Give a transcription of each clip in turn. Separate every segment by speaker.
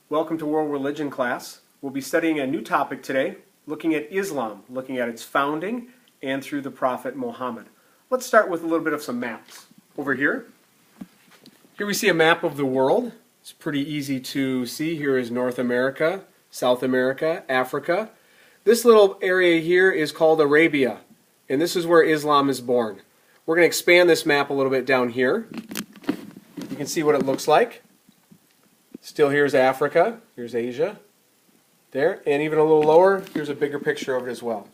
Speaker 1: Welcome to World Religion class. We'll be studying a new topic today, looking at Islam, looking at its founding and through the Prophet Muhammad. Let's start with a little bit of some maps. Over here we see a map of the world. It's pretty easy to see. Here is North America, South America, Africa. This little area here is called Arabia, and this is where Islam is born. We're going to expand this map a little bit down here. You can see what it looks like. Still, here's Africa, here's Asia, there, and even a little lower, here's a bigger picture of it as well.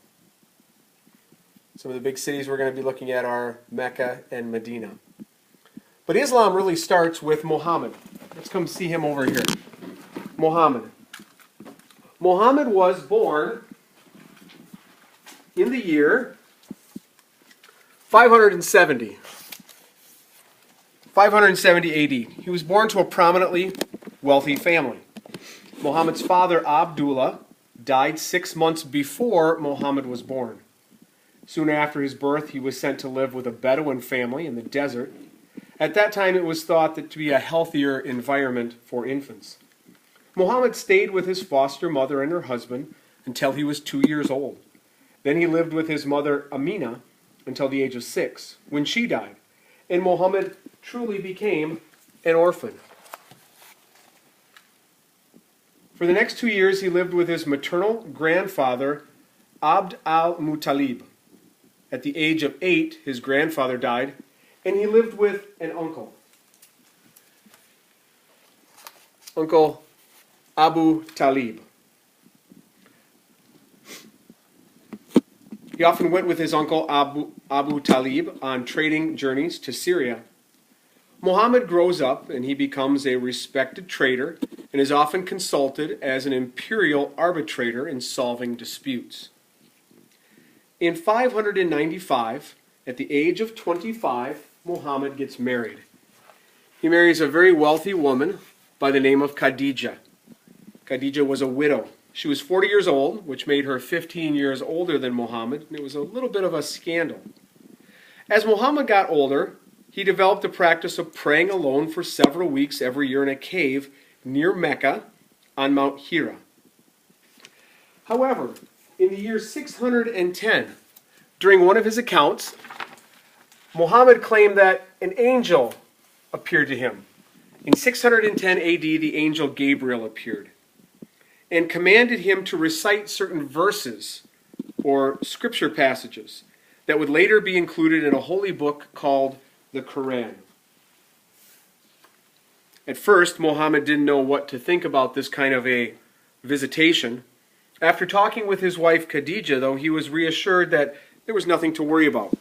Speaker 1: Some of the big cities we're going to be looking at are Mecca and Medina. But Islam really starts with Muhammad. Let's come see him over here. Muhammad. Muhammad was born in the year 570 AD. He was born to a prominently wealthy family. Muhammad's father, Abdullah, died 6 months before Muhammad was born. Soon after his birth, he was sent to live with a Bedouin family in the desert. At that time, it was thought that to be a healthier environment for infants. Muhammad stayed with his foster mother and her husband until he was 2 years old. Then he lived with his mother, Amina, until the age of 6, when she died, and Muhammad truly became an orphan. For the next 2 years, he lived with his maternal grandfather, Abd al-Muttalib. At the age of 8, his grandfather died, and he lived with an uncle, Uncle Abu Talib. He often went with his uncle Abu Talib on trading journeys to Syria. Muhammad grows up and he becomes a respected trader and is often consulted as an imperial arbitrator in solving disputes. In 595, at the age of 25, Muhammad gets married. He marries a very wealthy woman by the name of Khadija. Khadija was a widow. She was 40 years old, which made her 15 years older than Muhammad, and it was a little bit of a scandal. As Muhammad got older, he developed the practice of praying alone for several weeks every year in a cave near Mecca on Mount Hira. However, in the year 610, during one of his accounts, Muhammad claimed that an angel appeared to him. In 610 AD, the angel Gabriel appeared and commanded him to recite certain verses or scripture passages that would later be included in a holy book called the Quran. At first, Muhammad didn't know what to think about this kind of a visitation. After talking with his wife Khadija, though, he was reassured that there was nothing to worry about.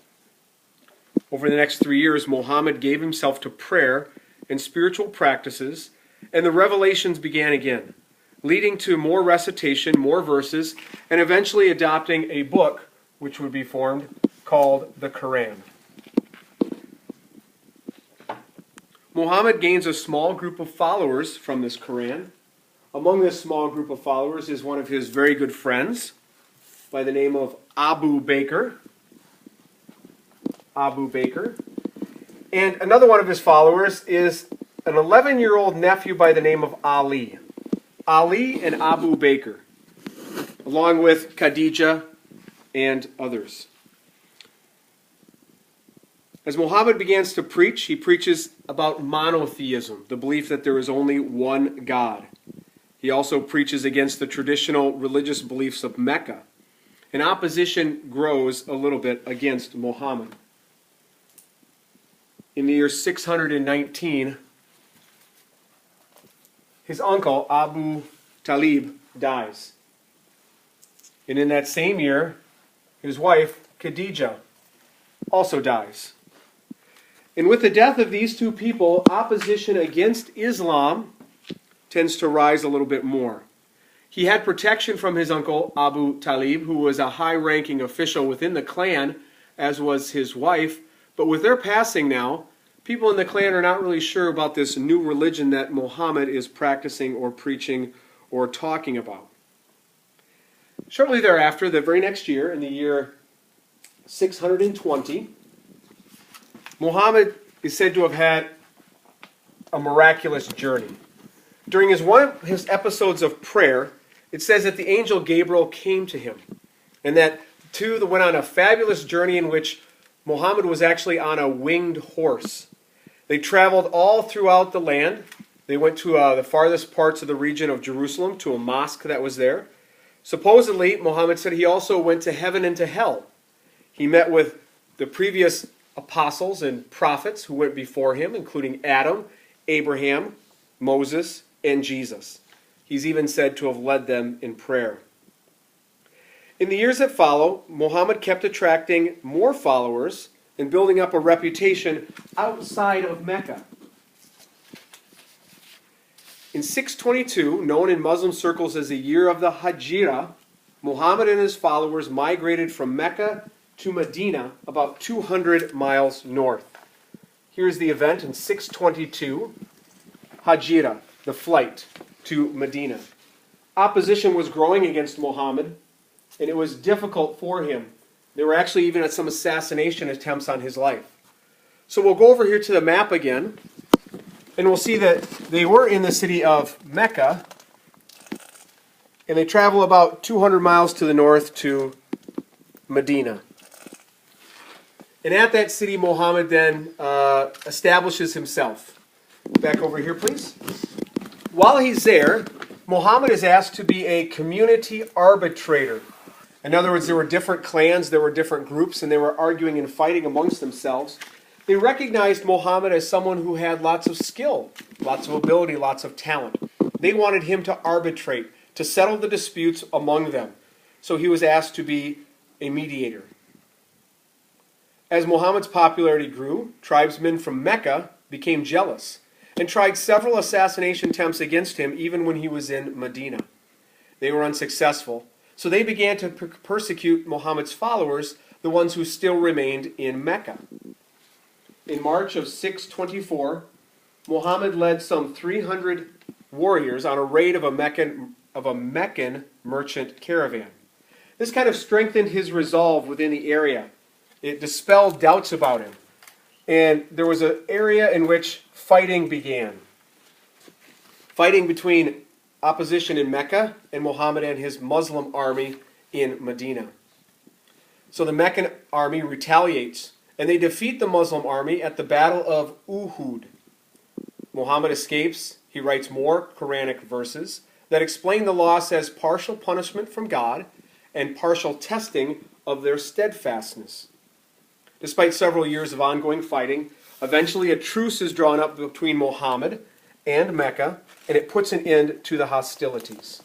Speaker 1: Over the next 3 years, Muhammad gave himself to prayer and spiritual practices, and the revelations began again, leading to more recitation, more verses, and eventually adopting a book which would be formed called the Quran. Muhammad gains a small group of followers from this Quran. Among this small group of followers is one of his very good friends by the name of Abu Bakr. And another one of his followers is an 11-year-old nephew by the name of Ali. Ali and Abu Bakr, along with Khadija and others. As Muhammad begins to preach, he preaches about monotheism, the belief that there is only one God. He also preaches against the traditional religious beliefs of Mecca. And opposition grows a little bit against Muhammad. In the year 619, his uncle, Abu Talib, dies. And in that same year, his wife, Khadija, also dies. And with the death of these two people, opposition against Islam tends to rise a little bit more. He had protection from his uncle, Abu Talib, who was a high-ranking official within the clan, as was his wife. But with their passing now, people in the clan are not really sure about this new religion that Muhammad is practicing or preaching or talking about. Shortly thereafter, the very next year, in the year 620, Muhammad is said to have had a miraculous journey. During one of his episodes of prayer, it says that the angel Gabriel came to him, and that two went on a fabulous journey in which Muhammad was actually on a winged horse. They traveled all throughout the land. They went to the farthest parts of the region of Jerusalem, to a mosque that was there. Supposedly, Muhammad said he also went to heaven and to hell. He met with the previous apostles and prophets who went before him, including Adam, Abraham, Moses, and Jesus. He's even said to have led them in prayer. In the years that follow, Muhammad kept attracting more followers and building up a reputation outside of Mecca. In 622, known in Muslim circles as the year of the Hijra, Muhammad and his followers migrated from Mecca to Medina, about 200 miles north. Here's the event in 622, Hijra, the flight to Medina. Opposition was growing against Muhammad, and it was difficult for him. There were actually even some assassination attempts on his life. So we'll go over here to the map again, and we'll see that they were in the city of Mecca, and they travel about 200 miles to the north to Medina. And at that city, Muhammad then establishes himself. Back over here, please. While he's there, Muhammad is asked to be a community arbitrator. In other words, there were different clans, there were different groups, and they were arguing and fighting amongst themselves. They recognized Muhammad as someone who had lots of skill, lots of ability, lots of talent. They wanted him to arbitrate, to settle the disputes among them. So he was asked to be a mediator. As Muhammad's popularity grew, tribesmen from Mecca became jealous and tried several assassination attempts against him even when he was in Medina. They were unsuccessful, so they began to persecute Muhammad's followers, the ones who still remained in Mecca. In March of 624, Muhammad led some 300 warriors on a raid of a Meccan merchant caravan. This kind of strengthened his resolve within the area. It dispelled doubts about him. And there was an area in which fighting began. Fighting between opposition in Mecca and Muhammad and his Muslim army in Medina. So the Meccan army retaliates, and they defeat the Muslim army at the Battle of Uhud. Muhammad escapes. He writes more Quranic verses that explain the loss as partial punishment from God and partial testing of their steadfastness. Despite several years of ongoing fighting, eventually a truce is drawn up between Muhammad and Mecca, and it puts an end to the hostilities.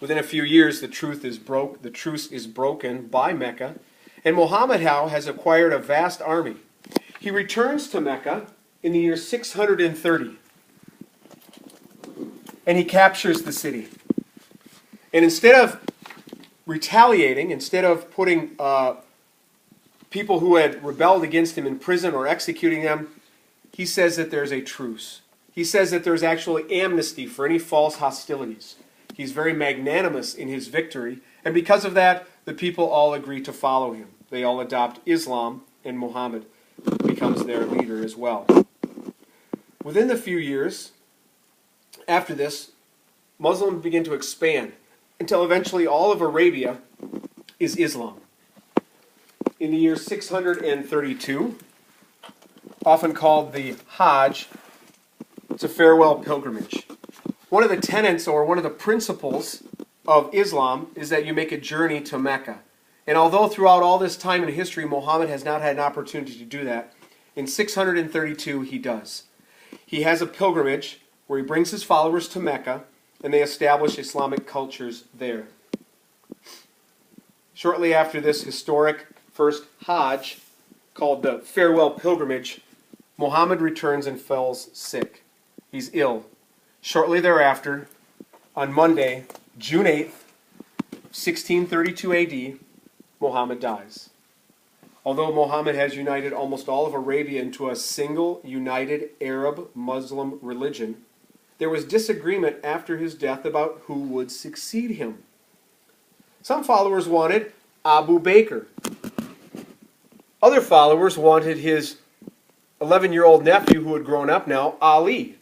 Speaker 1: Within a few years, the truce is broken by Mecca, and Muhammad now has acquired a vast army. He returns to Mecca in the year 630, and he captures the city. And instead of retaliating, instead of putting people who had rebelled against him in prison or executing them, he says that there's a truce. He says that there's actually amnesty for any false hostilities. He's very magnanimous in his victory, and because of that, the people all agree to follow him. They all adopt Islam, and Muhammad becomes their leader as well. Within the few years after this, Muslims begin to expand until eventually all of Arabia is Islam. In the year 632, often called the Hajj, it's a farewell pilgrimage. One of the tenets or one of the principles of Islam is that you make a journey to Mecca. And although throughout all this time in history Muhammad has not had an opportunity to do that, in 632 he does. He has a pilgrimage where he brings his followers to Mecca and they establish Islamic cultures there. Shortly after this historic first Hajj, called the farewell pilgrimage, Muhammad returns and falls sick. He's ill. Shortly thereafter, on Monday, June 8th, 1632 AD, Muhammad dies. Although Muhammad has united almost all of Arabia into a single united Arab-Muslim religion, there was disagreement after his death about who would succeed him. Some followers wanted Abu Bakr. Other followers wanted his 11-year-old nephew who had grown up now, Ali.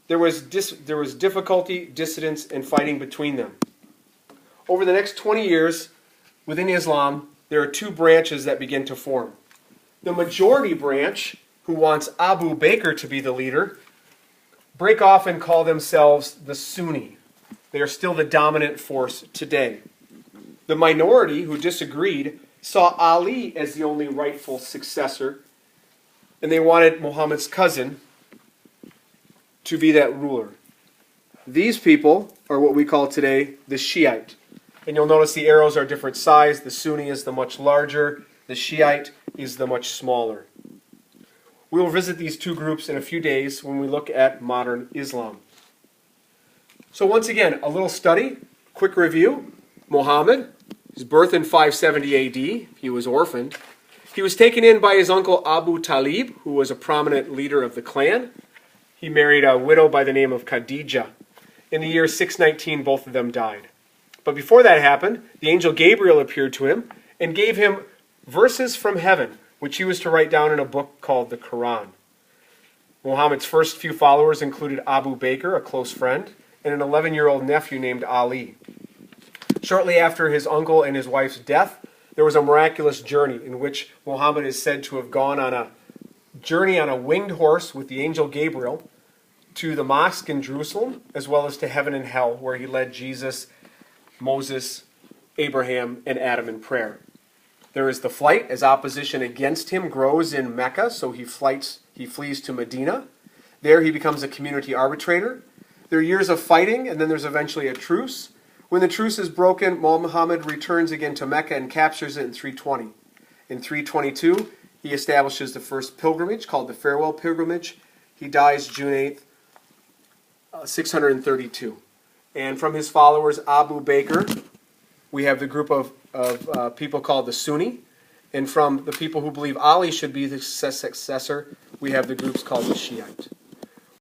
Speaker 1: there was difficulty, dissidence, and fighting between them. Over the next 20 years, within Islam, there are two branches that begin to form. The majority branch, who wants Abu Bakr to be the leader, break off and call themselves the Sunni. They are still the dominant force today. The minority, who disagreed, saw Ali as the only rightful successor, and they wanted Muhammad's cousin to be that ruler. These people are what we call today the Shiite. And you'll notice the arrows are different size. The Sunni is the much larger. The Shiite is the much smaller. We will visit these two groups in a few days when we look at modern Islam. So once again, a little study, quick review. Muhammad, his birth in 570 AD, he was orphaned. He was taken in by his uncle Abu Talib, who was a prominent leader of the clan. He married a widow by the name of Khadija. In the year 619, both of them died. But before that happened, the angel Gabriel appeared to him and gave him verses from heaven, which he was to write down in a book called the Quran. Muhammad's first few followers included Abu Bakr, a close friend, and an 11-year-old nephew named Ali. Shortly after his uncle and his wife's death, there was a miraculous journey in which Muhammad is said to have gone on a journey on a winged horse with the angel Gabriel to the mosque in Jerusalem, as well as to heaven and hell, where he led Jesus, Moses, Abraham, and Adam in prayer. There is the flight, as opposition against him grows in Mecca, so he flees to Medina. There he becomes a community arbitrator. There are years of fighting, and then there's eventually a truce. When the truce is broken, Muhammad returns again to Mecca and captures it in 320. In 322, he establishes the first pilgrimage, called the Farewell Pilgrimage. He dies June 8th, 632. And from his followers, Abu Bakr, we have the group of people called the Sunni. And from the people who believe Ali should be the successor, we have the groups called the Shiite.